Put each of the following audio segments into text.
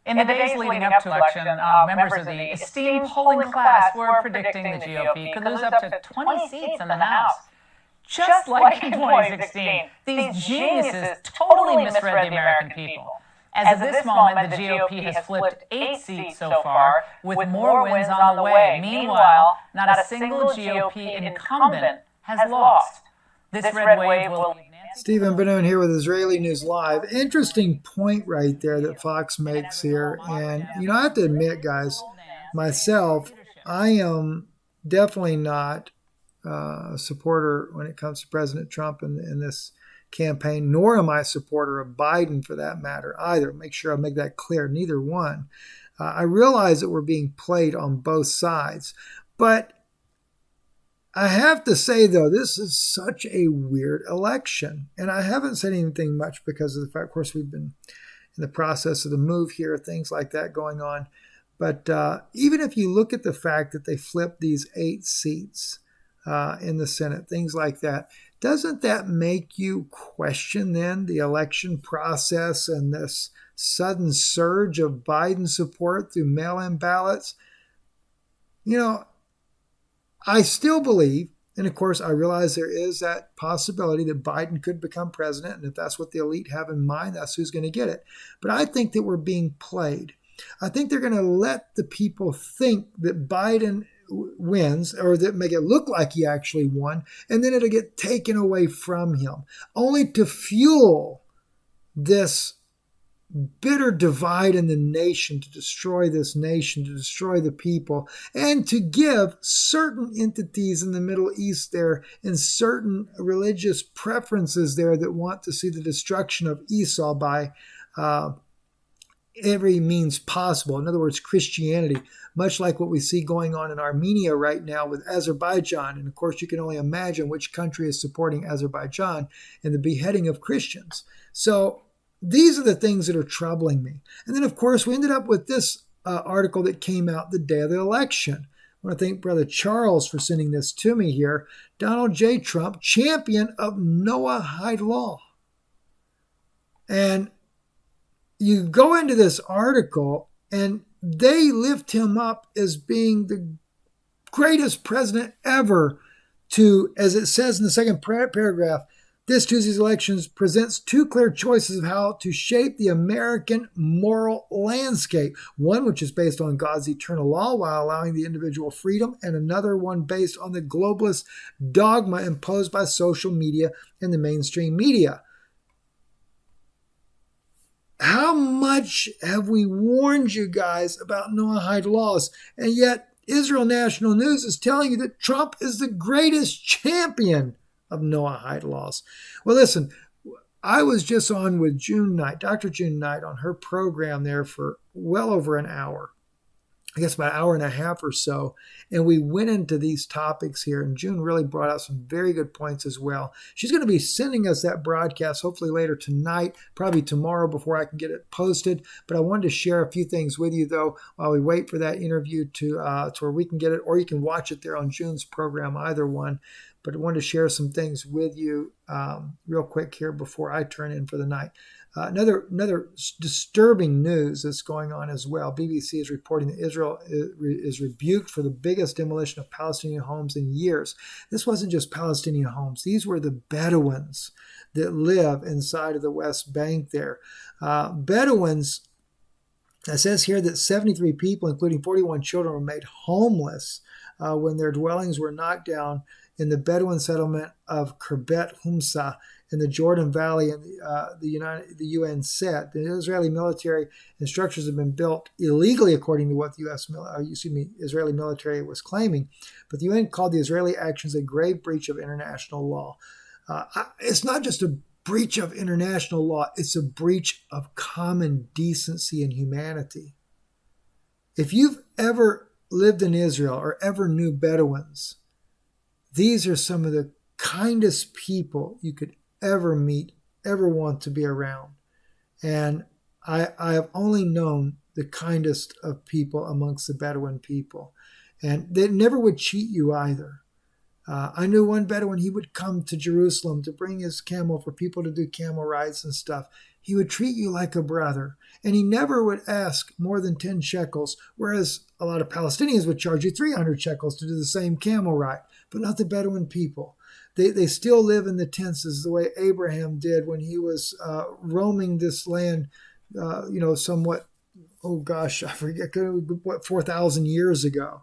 In the days leading up to election, members of the esteemed polling class were predicting the GOP could lose up to 20 seats in the House. Just like in 2016, these geniuses totally misread the American people. As of this moment, the GOP has flipped 8 seats so far, with more wins on the way. Meanwhile, not a single GOP incumbent has lost. This red wave will... Stephen Ben-Nun here with Israeli News Live. Interesting point right there that Fox makes here. And, I have to admit, guys, myself, I am definitely not a supporter when it comes to President Trump in this campaign, nor am I a supporter of Biden for that matter either. Make sure I make that clear, neither one. I realize that we're being played on both sides, but I have to say, though, this is such a weird election. And I haven't said anything much because of the fact, of course, we've been in the process of the move here, things like that going on. But even if you look at the fact that they flipped these 8 seats in the Senate, things like that, doesn't that make you question then the election process and this sudden surge of Biden support through mail-in ballots? I still believe, and of course I realize there is that possibility that Biden could become president, and if that's what the elite have in mind, that's who's going to get it. But I think that we're being played. I think they're going to let the people think that Biden wins, or that make it look like he actually won, and then it'll get taken away from him, only to fuel this bitter divide in the nation, to destroy this nation, to destroy the people, and to give certain entities in the Middle East there and certain religious preferences there that want to see the destruction of Esau by every means possible. In other words, Christianity, much like what we see going on in Armenia right now with Azerbaijan. And of course, you can only imagine which country is supporting Azerbaijan in the beheading of Christians. So these are the things that are troubling me. And then, of course, we ended up with this article that came out the day of the election. I want to thank Brother Charles for sending this to me here. Donald J. Trump, champion of Noahide Law. And you go into this article, and they lift him up as being the greatest president ever to, as it says in the second paragraph, this Tuesday's elections presents 2 clear choices of how to shape the American moral landscape. One which is based on God's eternal law while allowing the individual freedom, and another one based on the globalist dogma imposed by social media and the mainstream media. How much have we warned you guys about Noahide Laws? And yet Israel National News is telling you that Trump is the greatest champion of Noahide Laws. Well, listen, I was just on with June Knight, Dr. June Knight, on her program there for well over an hour. I guess about an hour and a half or so. And we went into these topics here. And June really brought out some very good points as well. She's going to be sending us that broadcast hopefully later tonight, probably tomorrow before I can get it posted. But I wanted to share a few things with you, though, while we wait for that interview to where we can get it, or you can watch it there on June's program, either one. But I wanted to share some things with you real quick here before I turn in for the night. Another disturbing news that's going on as well. BBC is reporting that Israel is rebuked for the biggest demolition of Palestinian homes in years. This wasn't just Palestinian homes. These were the Bedouins that live inside of the West Bank there. Bedouins, it says here that 73 people, including 41 children, were made homeless when their dwellings were knocked down in the Bedouin settlement of Kirbet Humsa in the Jordan Valley, and the UN said the Israeli military and structures have been built illegally, according to what the Israeli military was claiming. But the UN called the Israeli actions a grave breach of international law. It's not just a breach of international law; it's a breach of common decency and humanity. If you've ever lived in Israel or ever knew Bedouins, these are some of the kindest people you could ever meet, ever want to be around. And I have only known the kindest of people amongst the Bedouin people. And they never would cheat you either. I knew one Bedouin, he would come to Jerusalem to bring his camel for people to do camel rides and stuff. He would treat you like a brother. And he never would ask more than 10 shekels, whereas a lot of Palestinians would charge you 300 shekels to do the same camel ride, but not the Bedouin people. They still live in the tents as the way Abraham did when he was roaming this land, somewhat, oh gosh, I forget, what, 4,000 years ago.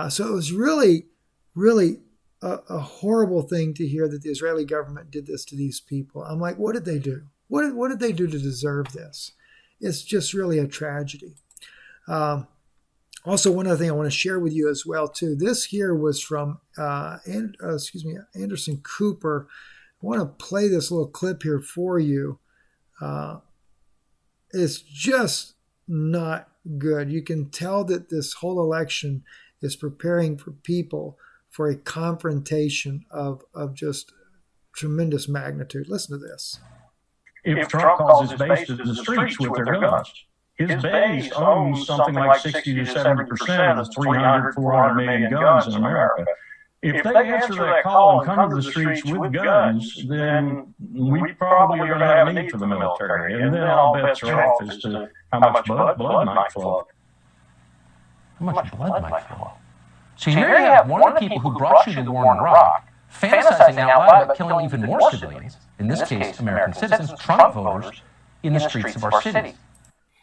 So it was really, really a horrible thing to hear that the Israeli government did this to these people. I'm like, what did they do? What did they do to deserve this? It's just really a tragedy. Also, one other thing I want to share with you as well, too. This here was from Anderson Cooper. I want to play this little clip here for you. It's just not good. You can tell that this whole election is preparing for people for a confrontation of just tremendous magnitude. Listen to this. If Trump calls his base to the streets with their guns, his base owns something like 60 to 70% of the 300, 400 million guns in America. If they answer that call and come to the streets with guns, then we probably are going to have a need for the military. And then all bets are off as to how much blood might flow. How much blood might flow? So here you have one of the people who brought you to the war in Iraq, fantasizing out loud about killing even more civilians, in this case American citizens, Trump voters, in the streets of our cities.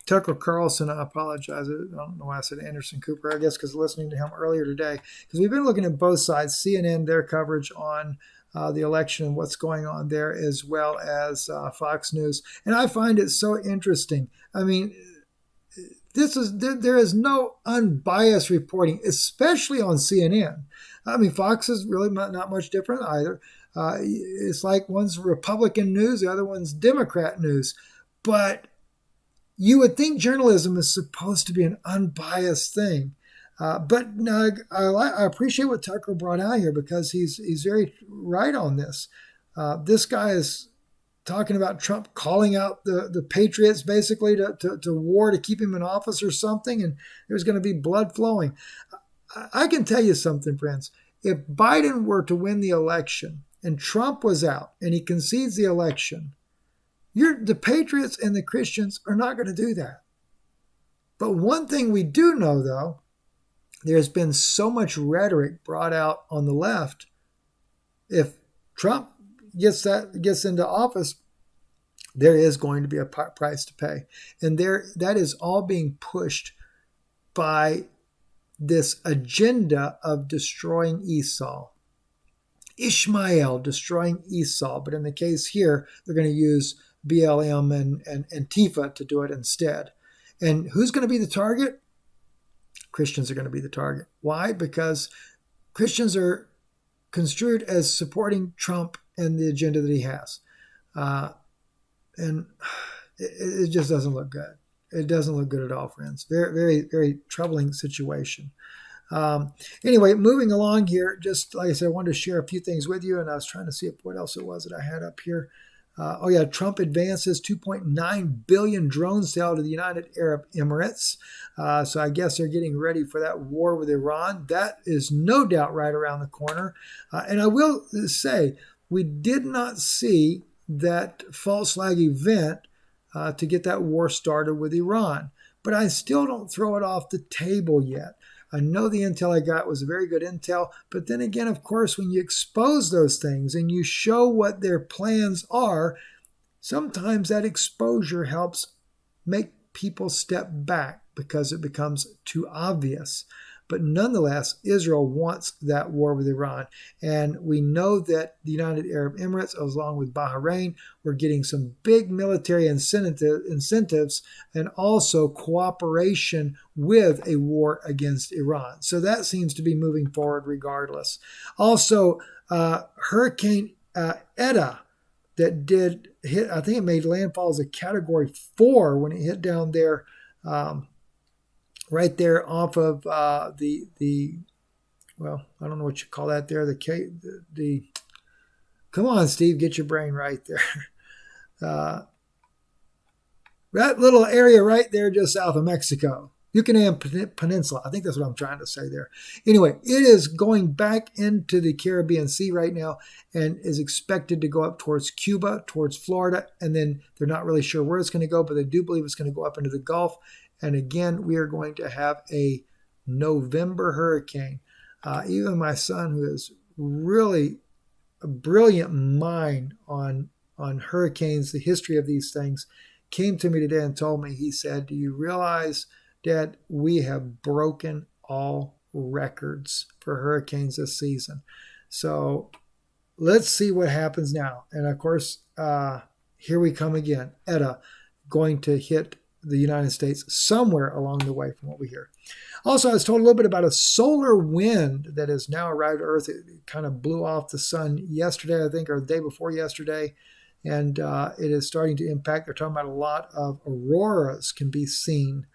Tucker Carlson, I apologize. I don't know why I said Anderson Cooper. I guess because listening to him earlier today, because we've been looking at both sides, CNN, their coverage on the election and what's going on there, as well as Fox News. And I find it so interesting. I mean, there is no unbiased reporting, especially on CNN. I mean, Fox is really not much different either. It's like one's Republican news, the other one's Democrat news. But you would think journalism is supposed to be an unbiased thing. But no, I appreciate what Tucker brought out here, because he's very right on this. This guy is talking about Trump calling out the patriots basically to war to keep him in office or something, and there's going to be blood flowing. I can tell you something, friends. If Biden were to win the election and Trump was out and he concedes the election, the patriots and the Christians are not going to do that. But one thing we do know, though, there's been so much rhetoric brought out on the left. If Trump gets into office, there is going to be a price to pay. And that is all being pushed by this agenda of destroying Esau. Ishmael destroying Esau. But in the case here, they're going to use BLM and Antifa to do it instead. And who's going to be the target? Christians are going to be the target. Why? Because Christians are construed as supporting Trump and the agenda that he has. And it just doesn't look good. It doesn't look good at all, friends. Very, very, very troubling situation. Anyway, moving along here, just like I said, I wanted to share a few things with you, and I was trying to see what else it was that I had up here. Trump advances 2.9 billion drone sale to the United Arab Emirates. So I guess they're getting ready for that war with Iran. That is no doubt right around the corner. And I will say, we did not see that false flag event to get that war started with Iran. But I still don't throw it off the table yet. I know the intel I got was very good intel, but then again, of course, when you expose those things and you show what their plans are, sometimes that exposure helps make people step back because it becomes too obvious. But nonetheless, Israel wants that war with Iran. And we know that the United Arab Emirates, along with Bahrain, were getting some big military incentives and also cooperation with a war against Iran. So that seems to be moving forward regardless. Also, Hurricane Eta that did hit, I think it made landfall as a Category 4 when it hit down there, right there off of well, I don't know what you call that there. Come on, Steve, get your brain right there. That little area right there just south of Mexico. Yucatan Peninsula. I think that's what I'm trying to say there. Anyway, it is going back into the Caribbean Sea right now and is expected to go up towards Cuba, towards Florida, and then they're not really sure where it's going to go, but they do believe it's going to go up into the Gulf. And again, we are going to have a November hurricane. Even my son, who is really a brilliant mind on hurricanes, the history of these things, came to me today and told me, he said, "Do you realize, Dad, we have broken all records for hurricanes this season?" So let's see what happens now. And of course, here we come again. Eta going to hit the United States somewhere along the way from what we hear. Also, I was told a little bit about a solar wind that has now arrived at Earth. It kind of blew off the sun yesterday, I think, or the day before yesterday. And it is starting to impact. They're talking about a lot of auroras can be seen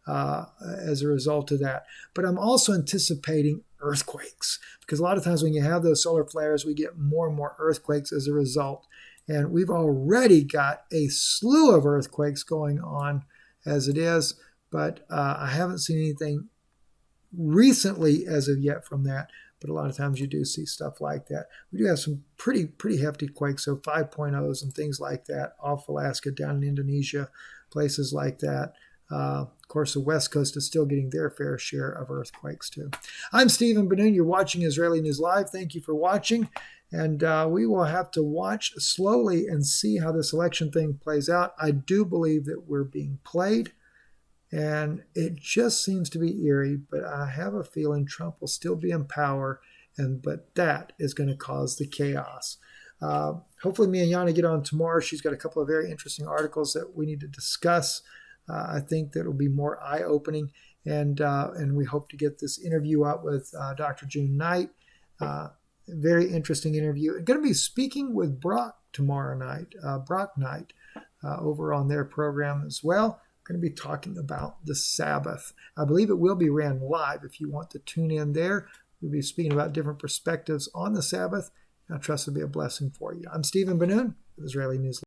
as a result of that. But I'm also anticipating earthquakes, because a lot of times when you have those solar flares, we get more and more earthquakes as a result. And we've already got a slew of earthquakes going on as it is, but I haven't seen anything recently as of yet from that. But a lot of times you do see stuff like that. We do have some pretty hefty quakes, so 5.0s and things like that off Alaska, down in Indonesia, places like that. Of course, the West Coast is still getting their fair share of earthquakes too. I'm Stephen Ben-Nun. You're watching Israeli News Live. Thank you for watching. And we will have to watch slowly and see how this election thing plays out. I do believe that we're being played, and it just seems to be eerie, but I have a feeling Trump will still be in power, but that is going to cause the chaos. Hopefully me and Yana get on tomorrow. She's got a couple of very interesting articles that we need to discuss. I think that will be more eye-opening, and we hope to get this interview out with Dr. June Knight. Very interesting interview. I'm going to be speaking with Brock tomorrow night, Brock Knight, over on their program as well. We're going to be talking about the Sabbath. I believe it will be ran live if you want to tune in there. We'll be speaking about different perspectives on the Sabbath. I trust it'll be a blessing for you. I'm Stephen Ben-Nun with Israeli News.